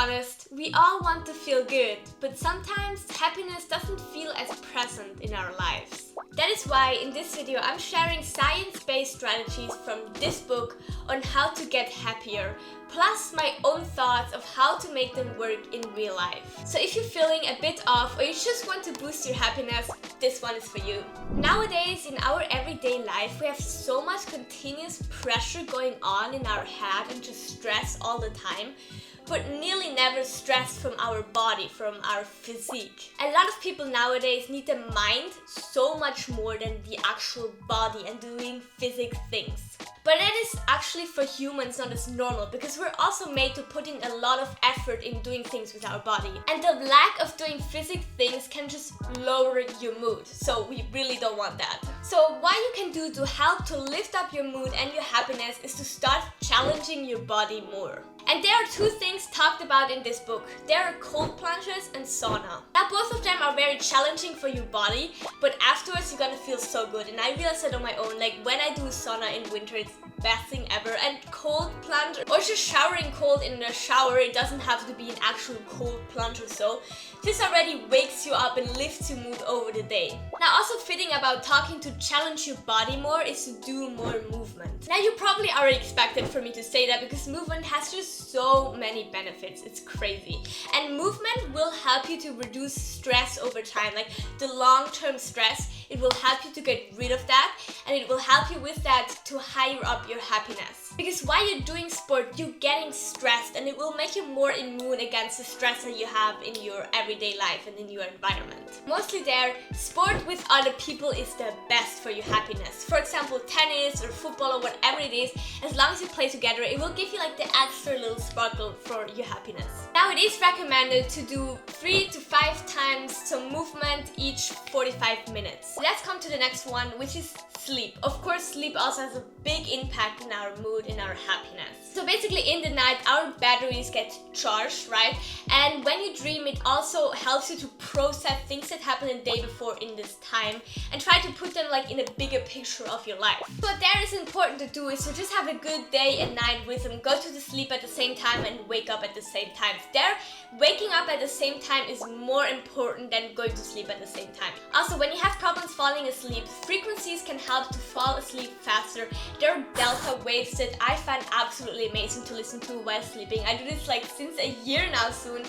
honest, we all want to feel good, but sometimes happiness doesn't feel as present in our lives. That is why in this video I'm sharing science-based strategies from this book on how to get happier, plus my own thoughts of how to make them work in real life. So if you're feeling a bit off or you just want to boost your happiness, this one is for you. Nowadays in our everyday life we have so much continuous pressure going on in our head and just stress all the time, but nearly never stress from our body, from our physique. A lot of people nowadays need the mind so much more than the actual body and doing physical things. But that is actually for humans not as normal, because we're also made to put in a lot of effort in doing things with our body. And the lack of doing physical things can just lower your mood. So we really don't want that. So what you can do to help to lift up your mood and your happiness is to start challenging your body more. And there are two things talked about in this book. There are cold plunges and sauna. Now both of them are very challenging for your body, but afterwards you're gonna feel so good. And I realized that on my own, like when I do sauna in winter, it's the best thing ever. And cold plunge or just showering cold in the shower, it doesn't have to be an actual cold plunge or so. This already wakes you up and lifts your mood over the day. Now also fitting about talking to challenge your body more is to do more movement. Now you probably already expected for me to say that, because movement has just so many benefits. It's crazy. And movement will help you to reduce stress over time, like the long-term stress. It will help you to get rid of that, and it will help you with that to higher up your happiness. Because while you're doing sport, you're getting stressed, and it will make you more immune against the stress that you have in your everyday life and in your environment. Mostly there, sport with other people is the best for your happiness. For example, tennis or football or whatever it is, as long as you play together, it will give you like the extra little sparkle for your happiness. Now it is recommended to do 3 to 5 times some movement each 45 minutes. Let's come to the next one, which is sleep. Of course, sleep also has a big impact in our mood, in our happiness. So basically in the night our batteries get charged, right? And when you dream, it also helps you to process things that happened the day before in this time and try to put them like in a bigger picture of your life. So what there is important to do is to just have a good day and night rhythm. Go to the sleep at the same time and wake up at the same time. There, waking up at the same time is more important than going to sleep at the same time. Also, when you have problems falling asleep, frequencies can help to fall asleep faster. There are delta waves that I find absolutely amazing to listen to while sleeping. I do this like since a year now soon.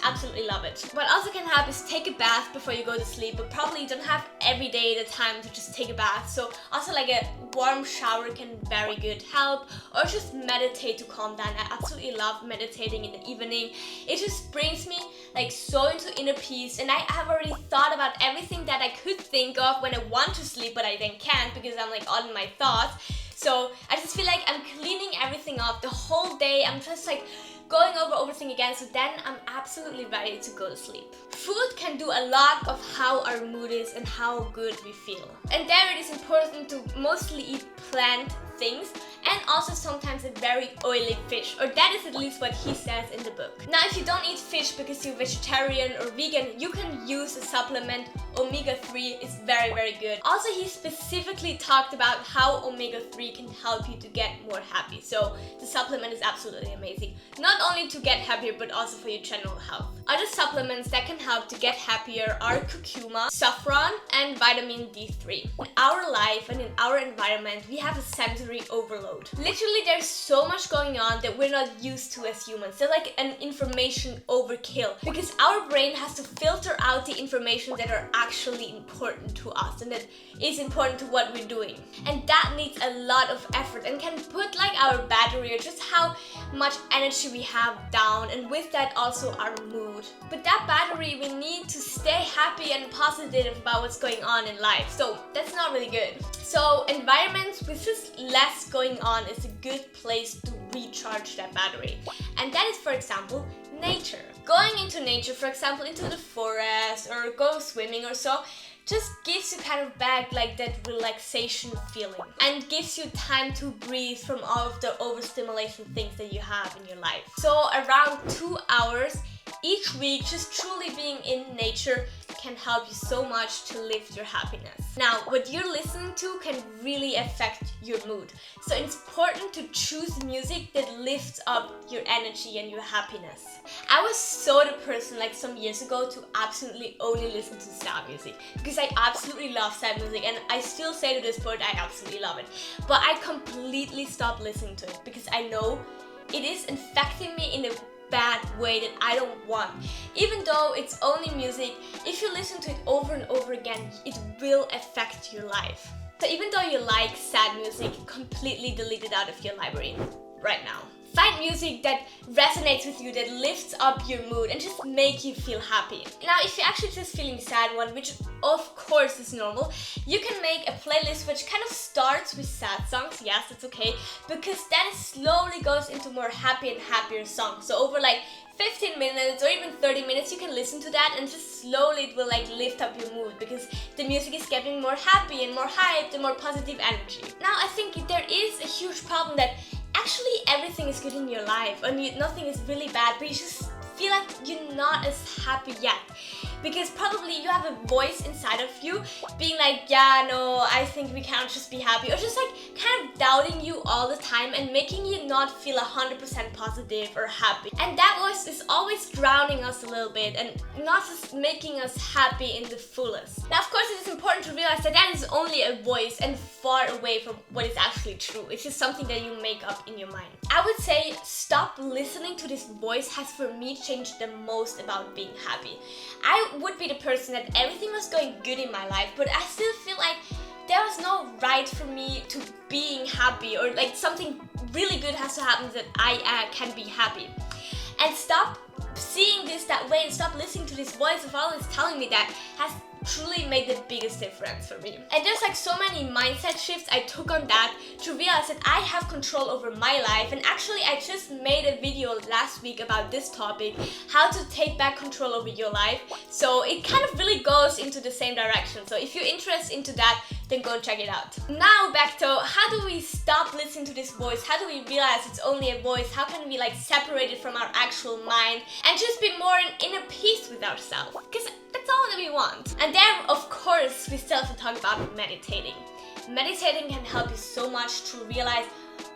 Absolutely love it. What also can help is take a bath before you go to sleep, but probably you don't have every day the time to just take a bath. So also like a warm shower can very good help, or just meditate to calm down. I absolutely love meditating in the evening. It just brings me like so into inner peace, and I have already thought about everything that I could think of when I want to sleep, but I then can't because I'm like all in my thoughts. So I just feel like I'm cleaning everything up the whole day. I'm just like going over everything again, so then I'm absolutely ready to go to sleep. Food can do a lot of how our mood is and how good we feel. And there it is important to mostly eat plant things, and also sometimes a very oily fish, or that is at least what he says in the book. Now if you don't eat fish because you're vegetarian or vegan, you can use a supplement. Omega-3 is very good. Also, he specifically talked about how omega-3 can help you to get more happy. So the supplement is absolutely amazing. Not only to get happier, but also for your general health. Other supplements that can help to get happier are curcuma, saffron, and vitamin D3. In our life and in our environment, we have a sensory overload. Literally, there's so much going on that we're not used to as humans. There's like an information overkill, because our brain has to filter out the information that are actually important to us and that is important to what we're doing. And that needs a lot of effort and can put like our battery or just how much energy we have down, and with that also our mood. But that battery we need to stay happy and positive about what's going on in life. So that's not really good. So environments with just less going on is a good place to recharge that battery. And that is, for example, nature. Going into nature, for example, into the forest or go swimming or so, just gives you kind of back like that relaxation feeling and gives you time to breathe from all of the overstimulation things that you have in your life. So around 2 hours each week, just truly being in nature can help you so much to lift your happiness. Now, what you're listening to can really affect your mood. So it's important to choose music that lifts up your energy and your happiness. I was so the person like some years ago to absolutely only listen to sad music because I absolutely love sad music, and I still say to this point I absolutely love it. But I completely stopped listening to it because I know it is infecting me in a bad way that I don't want. Even though it's only music, if you listen to it over and over again, it will affect your life. So even though you like sad music, completely delete it out of your library right now. Find music that resonates with you, that lifts up your mood and just make you feel happy. Now, if you're actually just feeling sad one, which of course is normal, you can make a playlist which kind of starts with sad songs. Yes, that's okay, because then it slowly goes into more happy and happier songs. So over like 15 minutes or even 30 minutes, you can listen to that and just slowly it will like lift up your mood because the music is getting more happy and more hyped and more positive energy. Now, I think there is a huge problem that actually everything is good in your life and nothing is really bad, but you just feel like you're not as happy yet because probably you have a voice inside of you being like, yeah, no, I think we can't just be happy, or just like kind of doubting you all the time and making you not feel 100% positive or happy. And that voice is always drowning us a little bit and not just making us happy in the fullest. Now, of course, it is important to realize that that is only a voice and far away from what is actually true. It's just something that you make up in your mind. I would say stop listening to this voice has for me changed the most about being happy. I would be the person that everything was going good in my life, but I still feel like there was no right for me to being happy, or like something really good has to happen that I can be happy. And stop seeing this that way and stop listening to this voice of always telling me that has truly made the biggest difference for me. And there's like so many mindset shifts I took on that to realize that I have control over my life. And actually I just made a video last week about this topic, how to take back control over your life. So it kind of really goes into the same direction. So if you're interested into that, then go check it out. Now back to how do we stop listening to this voice? How do we realize it's only a voice? How can we like separate it from our actual mind and just be more in inner peace with ourselves? Because that's all that we want. And there, of course, we still have to talk about meditating. Meditating can help you so much to realize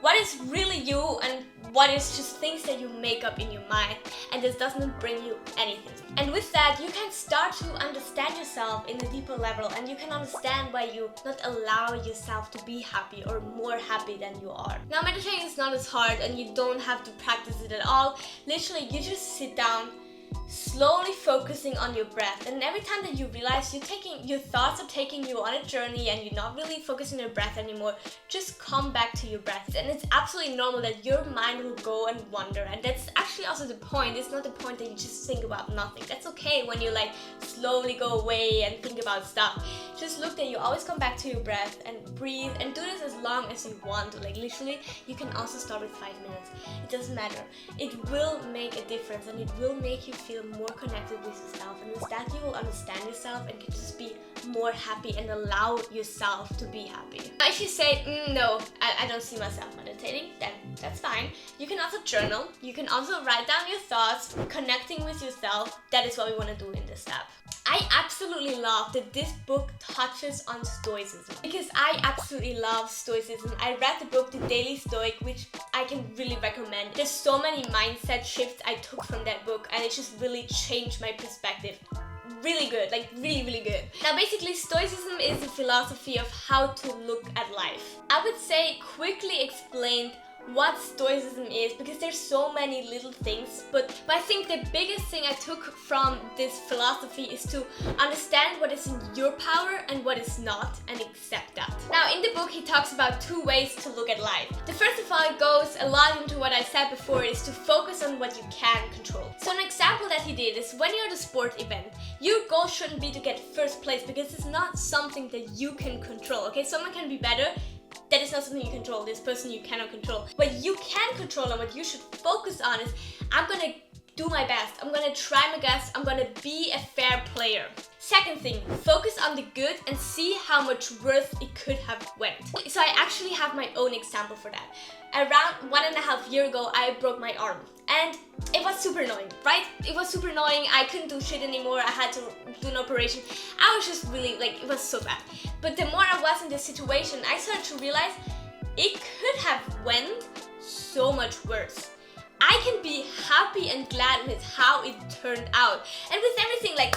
what is really you and what is just things that you make up in your mind, and this doesn't bring you anything. And with that, you can start to understand yourself in a deeper level, and you can understand why you not allow yourself to be happy or more happy than you are. Now, meditating is not as hard and you don't have to practice it at all. Literally, you just sit down, slowly focusing on your breath, and every time that you realize your thoughts are taking you on a journey and you're not really focusing on your breath anymore, just come back to your breath. And it's absolutely normal that your mind will go and wander, and that's actually also the point. It's not the point that you just think about nothing. That's okay when you like slowly go away and think about stuff. Just look that you always come back to your breath and breathe, and do this as long as you want to. Like literally, you can also start with 5 minutes. It doesn't matter. It will make a difference and it will make you feel more connected with yourself, and with that you will understand yourself and can just be more happy and allow yourself to be happy. Now, if you say, no, I don't see myself meditating, then that's fine. You can also journal. You can also write down your thoughts, connecting with yourself. That is what we want to do in this step. I absolutely love that this book touches on Stoicism because I absolutely love Stoicism. I read the book The Daily Stoic, which I can really recommend. There's so many mindset shifts I took from that book, and it just really changed my perspective. Really good, like really, really good. Now basically, Stoicism is a philosophy of how to look at life. I would say quickly explained what Stoicism is, because there's so many little things, but I think the biggest thing I took from this philosophy is to understand what is in your power and what is not, and accept that. Now in the book he talks about 2 ways to look at life. The first of all, it goes a lot into what I said before, is to focus on what you can control. So an example that he did is when you're at a sport event, your goal shouldn't be to get first place, because it's not something that you can control. Okay, someone can be better. That is not something you control. This person you cannot control. What you can control and what you should focus on is, I'm gonna do my best. I'm gonna try my best. I'm gonna be a fair player. Second thing, focus on the good and see how much worse it could have went. So I actually have my own example for that. Around 1.5 years ago, I broke my arm. And it was super annoying, right? It was super annoying. I couldn't do shit anymore. I had to do an operation. I was just really, like, it was so bad. But the more I was in this situation, I started to realize it could have went so much worse. I can be happy and glad with how it turned out. And with everything, like,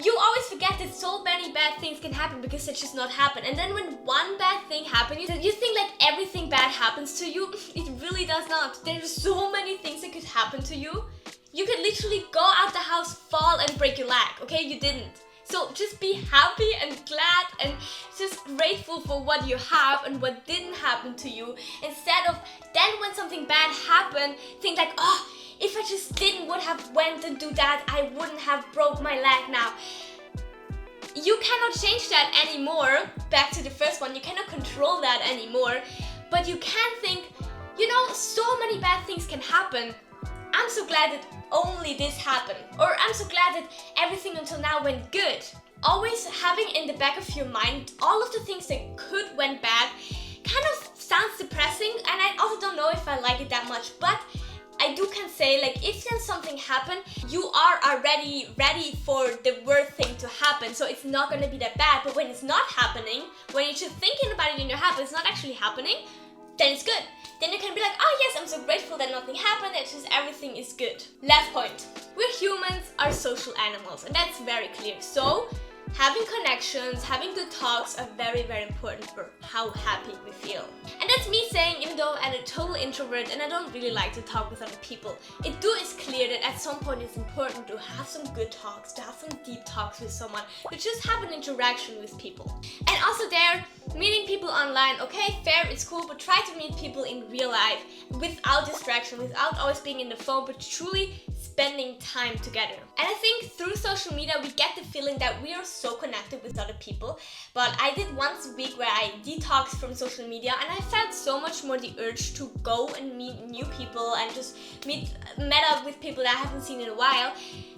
you always forget that so many bad things can happen because it just not happen. And then when one bad thing happens, you think like everything bad happens to you. It really does not. There's so many things that could happen to you. You could literally go out the house, fall and break your leg, okay? You didn't. So just be happy and glad and just grateful for what you have and what didn't happen to you. Instead of then when something bad happened, think like, oh, if I just would have went and do that, I wouldn't have broke my leg now. You cannot change that anymore. Back to the first one, you cannot control that anymore. But you can think, you know, so many bad things can happen. I'm so glad that only this happened. Or I'm so glad that everything until now went good. Always having in the back of your mind all of the things that could went bad kind of sounds depressing, and I also don't know if I like it that much, but I can say, like, if then something happened, you are already ready for the worst thing to happen, so it's not gonna be that bad. But when it's not happening, when you're just thinking about it in your head, but it's not actually happening, then it's good. Then you can be like, oh yes, I'm so grateful that nothing happened, it's just everything is good. Last point, we humans are social animals, and that's very clear. So having connections, having good talks are very, very important for how happy we feel. And that's me saying, even though I'm a total introvert and I don't really like to talk with other people, it is clear that at some point it's important to have some good talks, to have some deep talks with someone, to just have an interaction with people. And also there, meeting people online, okay, fair, it's cool, but try to meet people in real life without distraction, without always being in the phone, but truly spending time together. And I think through social media we get the feeling that we are so connected with other people, but I did once a week where I detoxed from social media, and I felt so much more the urge to go and meet new people and just met up with people that I haven't seen in a while,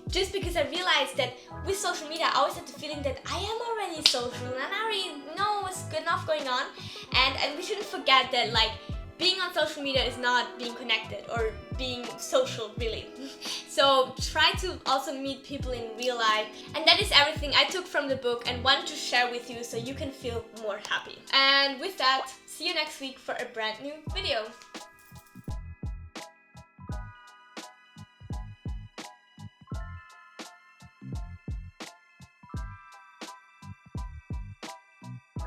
just because I realized that with social media I always had the feeling that I am already social and I already know what's good enough going on, and we shouldn't forget that, like, being on social media is not being connected or being social, really. So try to also meet people in real life. And that is everything I took from the book and wanted to share with you so you can feel more happy. And with that, see you next week for a brand new video.